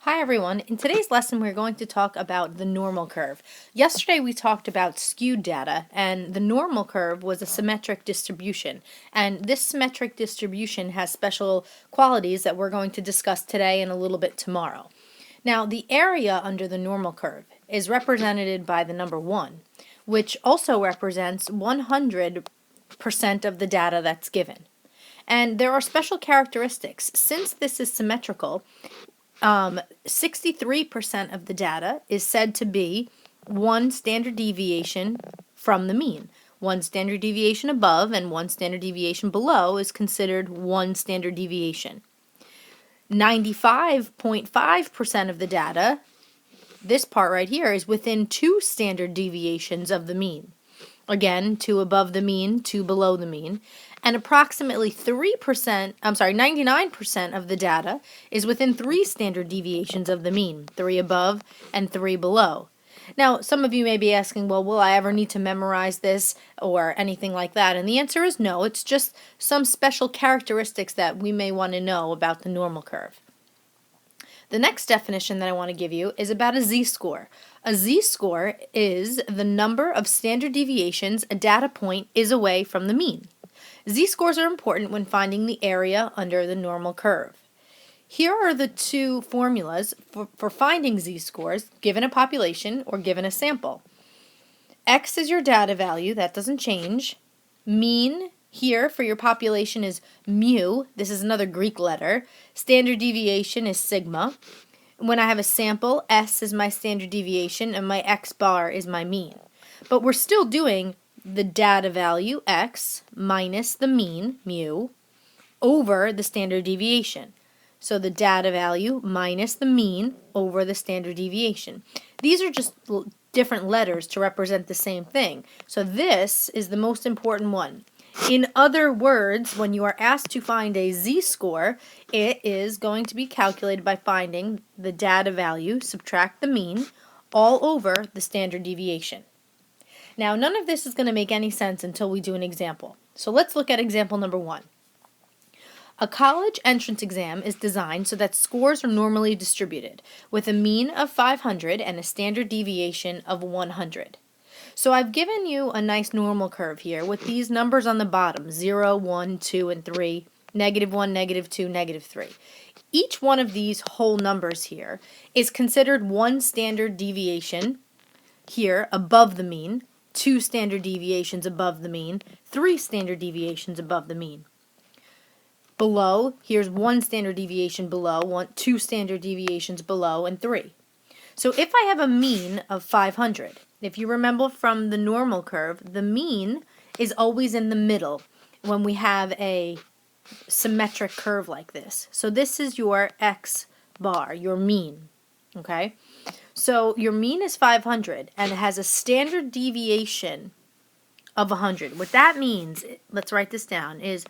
Hi everyone. In today's lesson we're going to talk about the normal curve. Yesterday we talked about skewed data, and the normal curve was a symmetric distribution, and this symmetric distribution has special qualities that we're going to discuss today and a little bit tomorrow. Now the area under the normal curve is represented by the number 1, which also represents 100% of the data that's given. And there are special characteristics. Since this is symmetrical, 63% of the data is said to be one standard deviation from the mean. One standard deviation above and one standard deviation below is considered one standard deviation. 95.5% of the data, this part right here, is within two standard deviations of the mean. Again, 2 above the mean, 2 below the mean. And approximately 99% of the data is within 3 standard deviations of the mean, 3 above and 3 below. Now, some of you may be asking, well, will I ever need to memorize this or anything like that? And the answer is no. It's just some special characteristics that we may want to know about the normal curve. The next definition that I want to give you is about a z-score. A z-score is the number of standard deviations a data point is away from the mean. Z-scores are important when finding the area under the normal curve. Here are the two formulas for finding z-scores given a population or given a sample. X is your data value, that doesn't change. Mean here for your population is mu, this is another Greek letter. Standard deviation is sigma. When I have a sample, S is my standard deviation and my X bar is my mean. But we're still doing the data value, X, minus the mean, mu, over the standard deviation. So the data value minus the mean over the standard deviation. These are just different letters to represent the same thing. So this is the most important one. In other words, when you are asked to find a z-score, it is going to be calculated by finding the data value, subtract the mean, all over the standard deviation. Now, none of this is going to make any sense until we do an example. So let's look at example number 1. A college entrance exam is designed so that scores are normally distributed, with a mean of 500 and a standard deviation of 100. So I've given you a nice normal curve here with these numbers on the bottom, 0, 1, 2, and 3, -1, -2, -3. Each one of these whole numbers here is considered one standard deviation here above the mean, 2 standard deviations above the mean, 3 standard deviations above the mean. Below, here's 1 standard deviation below, 2 standard deviations below, and 3. So if I have a mean of 500, if you remember from the normal curve, the mean is always in the middle when we have a symmetric curve like this. So this is your X bar, your mean, okay? So your mean is 500 and it has a standard deviation of 100. What that means, let's write this down, is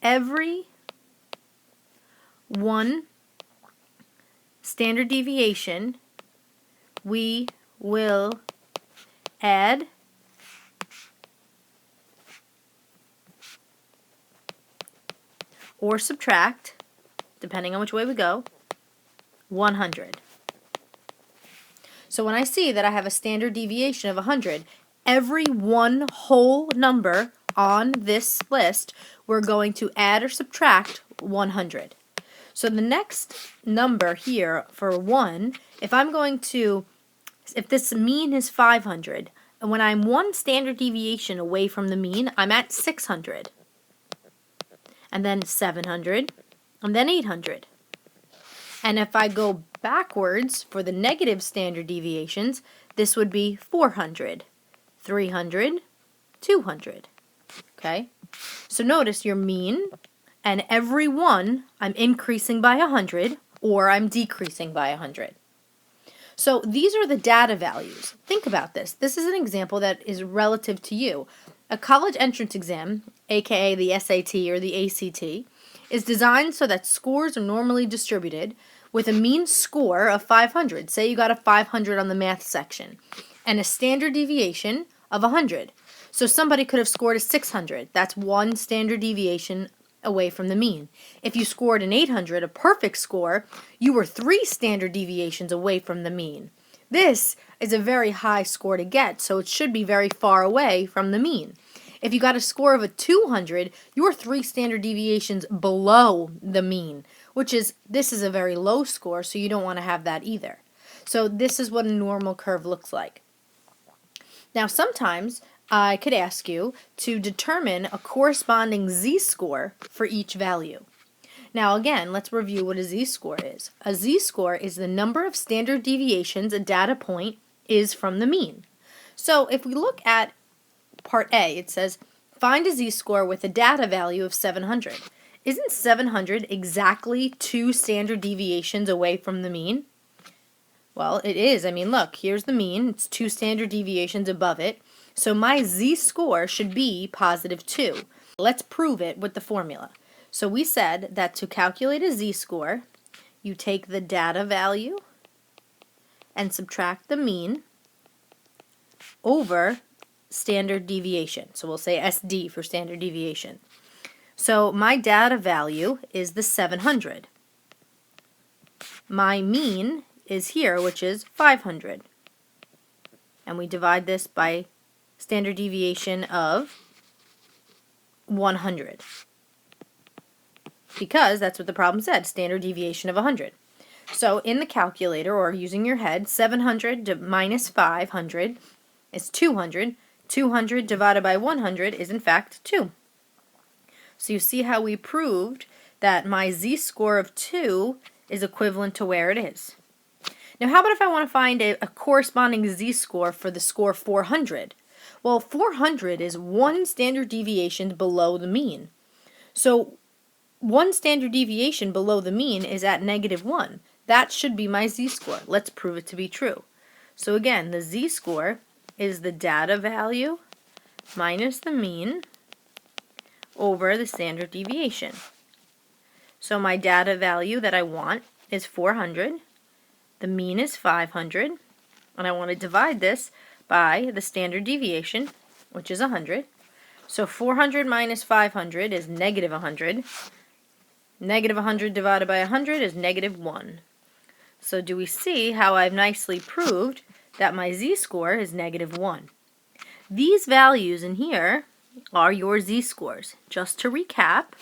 every one standard deviation we will add or subtract, depending on which way we go, 100. So when I see that I have a standard deviation of 100, every one whole number on this list, we're going to add or subtract 100. So the next number here for 1, if this mean is 500, and when I'm one standard deviation away from the mean, I'm at 600, and then 700, and then 800. And if I go backwards for the negative standard deviations, this would be 400, 300, 200. Okay? So notice your mean, and every one I'm increasing by 100 or I'm decreasing by 100. So these are the data values. Think about this. This is an example that is relative to you. A college entrance exam, aka the SAT or the ACT, is designed so that scores are normally distributed with a mean score of 500. Say you got a 500 on the math section and a standard deviation of 100. So somebody could have scored a 600. That's one standard deviation away from the mean. If you scored an 800, a perfect score, you were 3 standard deviations away from the mean. This is a very high score to get, so it should be very far away from the mean. If you got a score of a 200, you're 3 standard deviations below the mean, this is a very low score, so you don't want to have that either. So this is what a normal curve looks like. Now sometimes I could ask you to determine a corresponding z-score for each value. Now again, let's review what a z-score is. A z-score is the number of standard deviations a data point is from the mean. So if we look at part A, it says, find a z-score with a data value of 700. Isn't 700 exactly 2 standard deviations away from the mean? Well, it is. I mean, look, here's the mean. It's 2 standard deviations above it. So my z-score should be positive 2. Let's prove it with the formula. So we said that to calculate a z-score, you take the data value and subtract the mean over standard deviation. So we'll say SD for standard deviation. So my data value is the 700. My mean is here, which is 500. And we divide this by standard deviation of 100. Because that's what the problem said, standard deviation of 100. So in the calculator, or using your head, 700 minus 500 is 200. 200 divided by 100 is in fact 2. So you see how we proved that my z-score of 2 is equivalent to where it is. Now how about if I want to find a corresponding z-score for the score 400? Well, 400 is 1 standard deviation below the mean. So 1 standard deviation below the mean is at -1. That should be my z-score. Let's prove it to be true. So again, the z-score is the data value minus the mean over the standard deviation. So my data value that I want is 400. The mean is 500. And I want to divide this by the standard deviation, which is 100. So 400 minus 500 is -100. -100 divided by 100 is -1. So do we see how I've nicely proved that my z-score is -1? These values in here are your z-scores. Just to recap,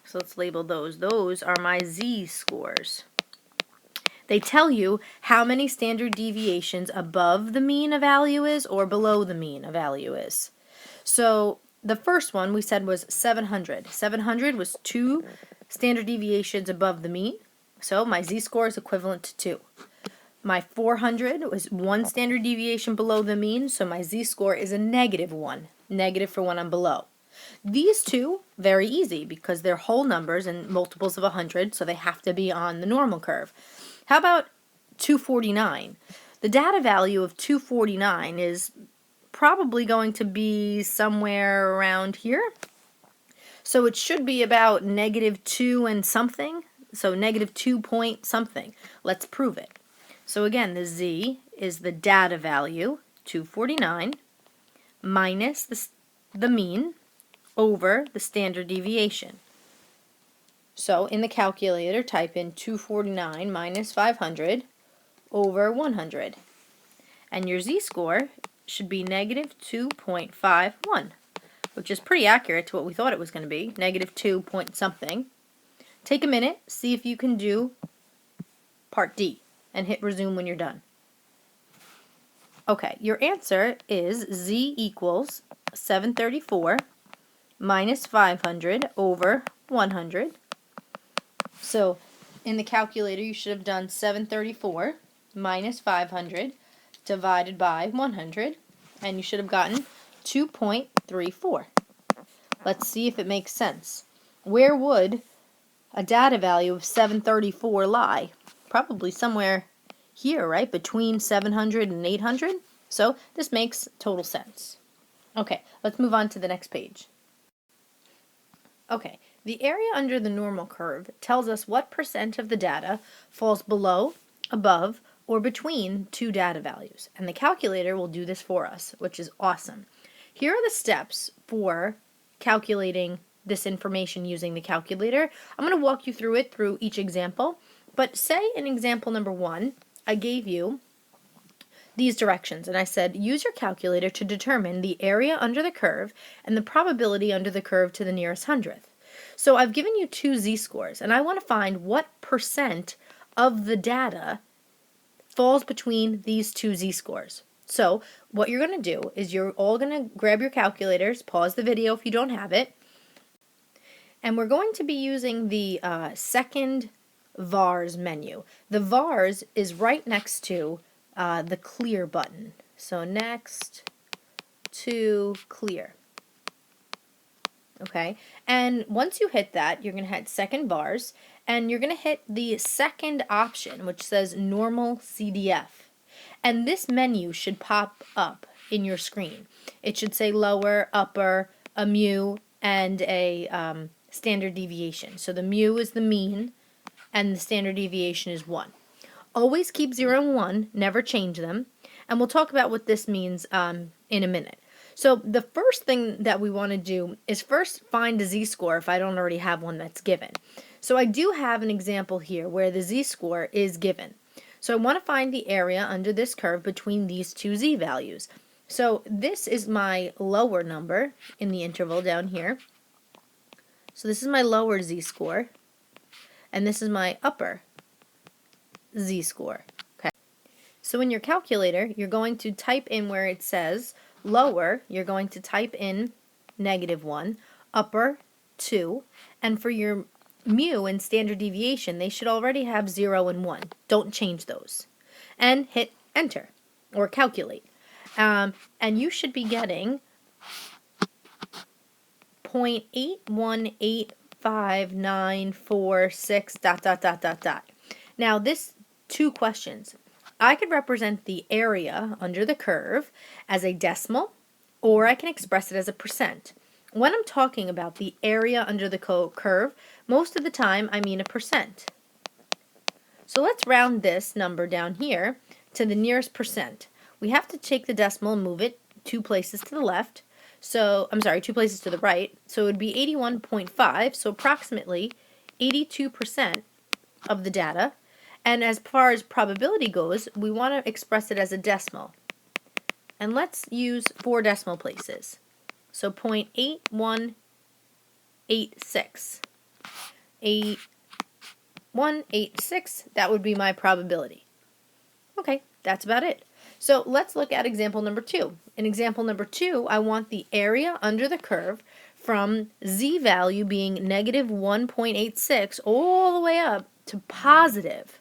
so let's label those. Those are my z-scores. They tell you how many standard deviations above the mean a value is or below the mean a value is. So the first one we said was 700. 700 was 2 standard deviations above the mean, so my z-score is equivalent to 2. My 400 was 1 standard deviation below the mean, so my z-score is a -1. Negative for when I'm below. These two, very easy because they're whole numbers and multiples of 100, so they have to be on the normal curve. How about 249? The data value of 249 is probably going to be somewhere around here. So it should be about -2 and something. So -2 point something. Let's prove it. So again, the z is the data value, 249, minus the mean over the standard deviation. So in the calculator, type in 249 minus 500 over 100. And your z-score should be -2.51, which is pretty accurate to what we thought it was going to be, -2 point something. Take a minute, see if you can do part D, and hit resume when you're done. Okay, your answer is z equals 734 minus 500 over 100. So in the calculator, you should have done 734 minus 500 divided by 100, and you should have gotten 2.34. Let's see if it makes sense. Where would a data value of 734 lie? Probably somewhere here, right? Between 700 and 800. So this makes total sense. Okay, let's move on to the next page. Okay, the area under the normal curve tells us what percent of the data falls below, above, or between 2 data values. And the calculator will do this for us, which is awesome. Here are the steps for calculating this information using the calculator. I'm going to walk you through it through each example. But say in example number 1, I gave you these directions, and I said, use your calculator to determine the area under the curve and the probability under the curve to the nearest hundredth. So I've given you two z-scores, and I want to find what percent of the data falls between these two z-scores. So what you're going to do is you're all going to grab your calculators, pause the video if you don't have it, and we're going to be using the second VARs menu. The VARs is right next to the clear button. So next to clear. Okay, and once you hit that, you're going to hit second VARs, and you're going to hit the second option, which says normal CDF. And this menu should pop up in your screen. It should say lower, upper, a mu, and a standard deviation. So the mu is the mean, and the standard deviation is 1. Always keep 0 and 1, never change them, and we'll talk about what this means in a minute. So the first thing that we want to do is first find a z-score if I don't already have one that's given. So I do have an example here where the z-score is given. So I want to find the area under this curve between these two z values. So this is my lower number in the interval down here. So this is my lower z-score, and this is my upper z-score. Okay. So in your calculator, you're going to type in where it says lower, you're going to type in -1, upper 2, and for your mu and standard deviation, they should already have 0 and 1. Don't change those. And hit enter or calculate. And you should be getting 0.818596 ... Now this two questions. I could represent the area under the curve as a decimal, or I can express it as a percent. When I'm talking about the area under the curve, most of the time I mean a percent. So let's round this number down here to the nearest percent. We have to take the decimal and move it 2 places to the left. So, I'm sorry, 2 places to the right. So it would be 81.5, so approximately 82% of the data. And as far as probability goes, we want to express it as a decimal. And let's use 4 decimal places. So 0.8186. 8186, that would be my probability. Okay, that's about it. So let's look at example number 2. In example number 2, I want the area under the curve from z value being -1.86 all the way up to positive.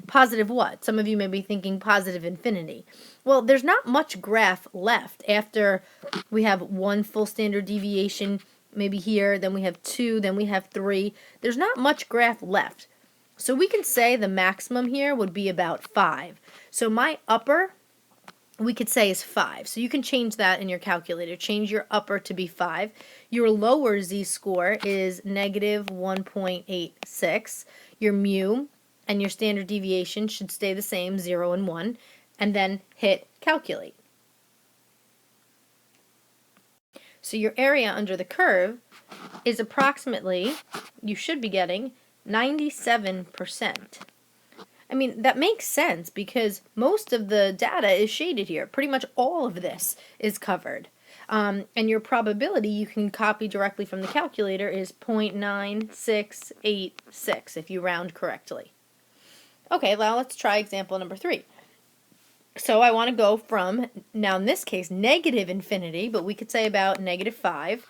Positive what? Some of you may be thinking positive infinity. Well, there's not much graph left after we have 1 full standard deviation, maybe here, then we have 2, then we have 3. There's not much graph left. So we can say the maximum here would be about 5. So my upper, we could say, is 5. So you can change that in your calculator. Change your upper to be 5. Your lower z-score is -1.86. Your mu and your standard deviation should stay the same, 0 and 1, and then hit calculate. So your area under the curve is approximately, you should be getting 97%. I mean, that makes sense because most of the data is shaded here. Pretty much all of this is covered. And your probability you can copy directly from the calculator is 0.9686 if you round correctly. Okay, now let's try example number 3. So I want to go from, now in this case, negative infinity, but we could say about -5.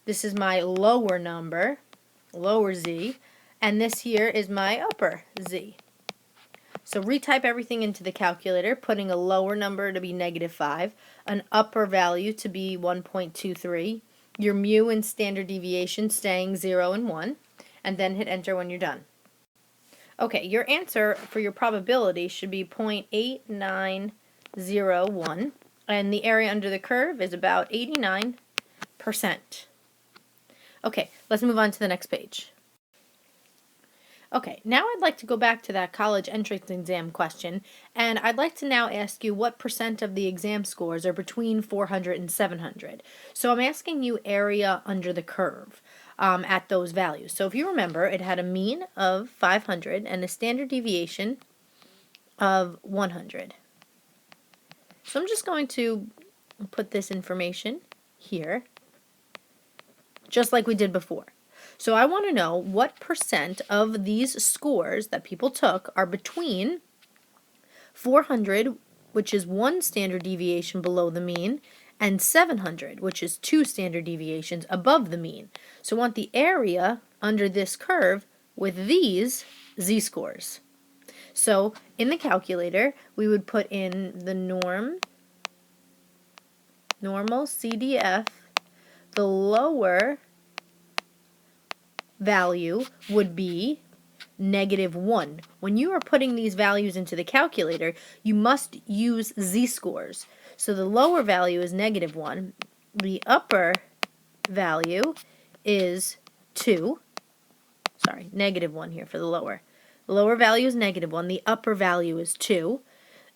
This is my lower number, lower z, and this here is my upper z. So retype everything into the calculator, putting a lower number to be -5, an upper value to be 1.23, your mu and standard deviation staying 0 and 1, and then hit enter when you're done. Okay, your answer for your probability should be 0.8901, and the area under the curve is about 89%. Okay, let's move on to the next page. Okay, now I'd like to go back to that college entrance exam question, and I'd like to now ask you what percent of the exam scores are between 400 and 700. So I'm asking you area under the curve. at those values. So if you remember, it had a mean of 500 and a standard deviation of 100. So I'm just going to put this information here, just like we did before. So I want to know what percent of these scores that people took are between 400, which is 1 standard deviation below the mean, and 700, which is 2 standard deviations above the mean. So I want the area under this curve with these z-scores. So in the calculator, we would put in the normal CDF. The lower value would be -1. When you are putting these values into the calculator, you must use z-scores. So the lower value is -1. The upper value is 2. Sorry, -1 here for the lower. The lower value is -1. The upper value is 2.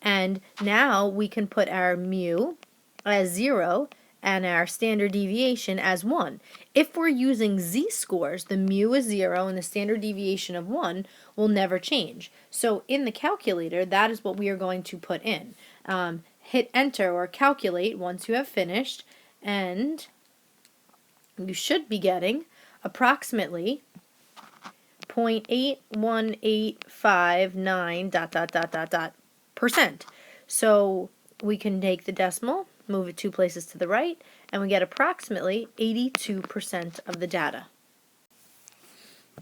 And now we can put our mu as 0 and our standard deviation as 1. If we're using z-scores, the mu is 0 and the standard deviation of 1 will never change. So in the calculator, that is what we are going to put in. Hit enter or calculate once you have finished, and you should be getting approximately 0.81859 ... percent. So we can take the decimal, move it 2 places to the right, and we get approximately 82% of the data.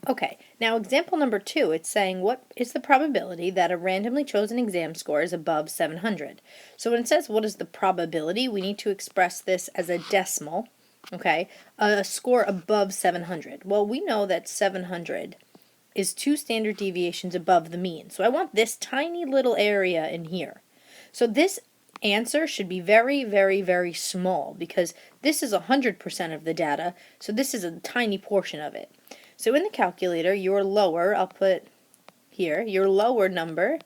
Okay, now example number 2, it's saying what is the probability that a randomly chosen exam score is above 700? So when it says what is the probability, we need to express this as a decimal, okay, a score above 700. Well, we know that 700 is 2 standard deviations above the mean. So I want this tiny little area in here. So this answer should be very, very, very small because this is 100% of the data, so this is a tiny portion of it. So in the calculator, your lower, I'll put here, your lower number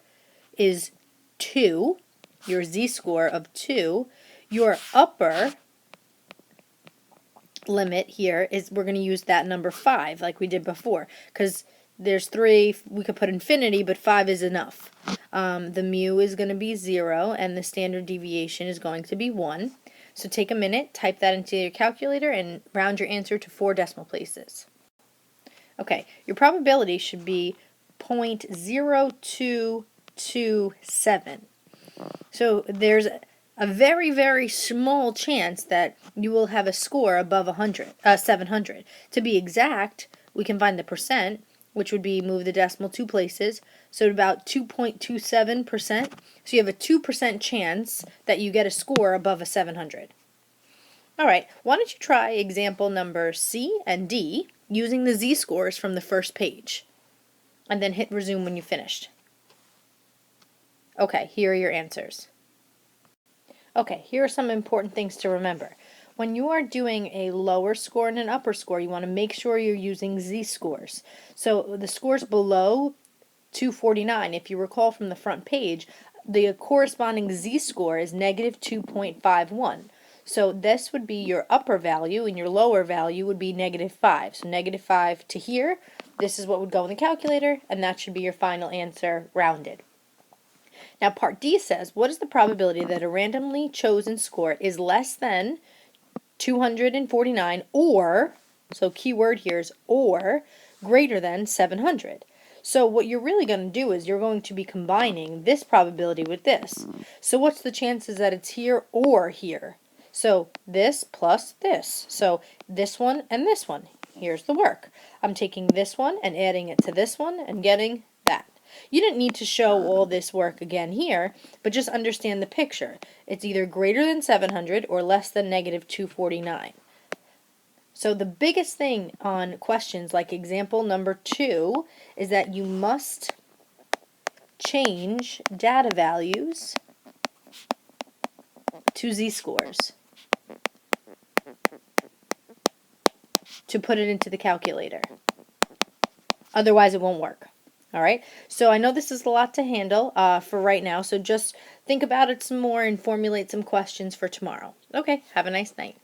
is 2, your z-score of 2. Your upper limit here is, we're going to use that number 5 like we did before, because there's 3, we could put infinity, but 5 is enough. The mu is going to be 0, and the standard deviation is going to be 1. So take a minute, type that into your calculator, and round your answer to 4 decimal places. Okay, your probability should be 0.0227. So there's a very, very small chance that you will have a score above 700. To be exact, we can find the percent, which would be move the decimal 2 places, so about 2.27%. So you have a 2% chance that you get a score above a 700. All right, why don't you try example number C and D using the z-scores from the first page, and then hit resume when you've finished. Okay, here are your answers. Okay, here are some important things to remember. When you are doing a lower score and an upper score, you want to make sure you're using z-scores. So the scores below 249, if you recall from the front page, the corresponding z-score is -2.51. So this would be your upper value, and your lower value would be -5. So -5 to here, this is what would go in the calculator, and that should be your final answer rounded. Now part D says, what is the probability that a randomly chosen score is less than 249 or, so key word here is or, greater than 700? So what you're really going to do is you're going to be combining this probability with this. So what's the chances that it's here or here? So this plus this. So this one and this one. Here's the work. I'm taking this one and adding it to this one and getting that. You didn't need to show all this work again here, but just understand the picture. It's either greater than 700 or less than -249. So the biggest thing on questions like example number 2 is that you must change data values to z-scores to put it into the calculator. Otherwise it won't work. Alright, so I know this is a lot to handle for right now, so just think about it some more and formulate some questions for tomorrow. Okay, have a nice night.